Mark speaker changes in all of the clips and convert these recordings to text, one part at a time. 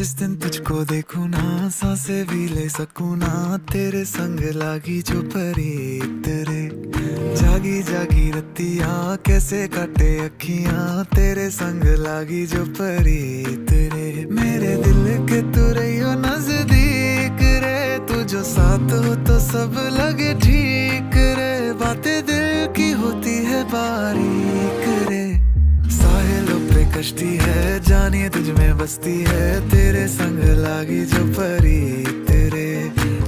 Speaker 1: जिस दिन तुझको देखूं ना सांसें भी ले सकूं ना, तेरे संग लागी जो परी तेरे। जागी जागी रतिया कैसे काटे अखियां, तेरे संग लागी जो परी तेरे। मेरे दिल के तू रहियो नजदीक रे, तू जो साथ हो तो सब लगे ठीक रे। बातें दिल की होती है बारीक रे, साहिलों पे कश्ती है जानिए तुझ में बसती है, तेरे संग लागी जो परी तेरे।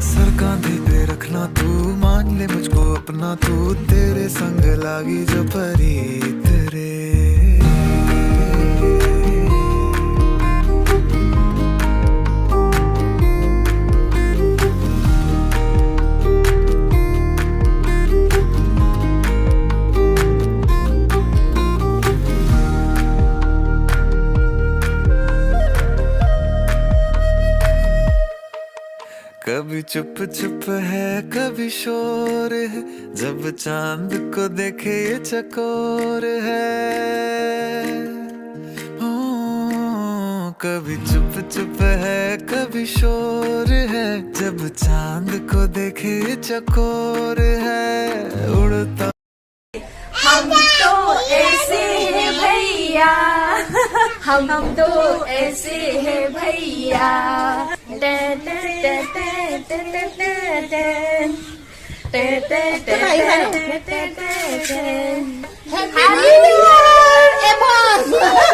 Speaker 1: सर कांधे पे रखना तू, मान ले मुझको अपना तू, तेरे संग लागी जो परी तेरे। कभी चुप चुप है कभी शोर है, जब चांद को देखे ये चकोर है। ओ, कभी चुप चुप है कभी शोर है, जब चांद को देखे ये चकोर है। उड़ता
Speaker 2: हम तो ऐसे हैं भैया, हम तो ऐसे हैं भैया। Happy New Year, everyone!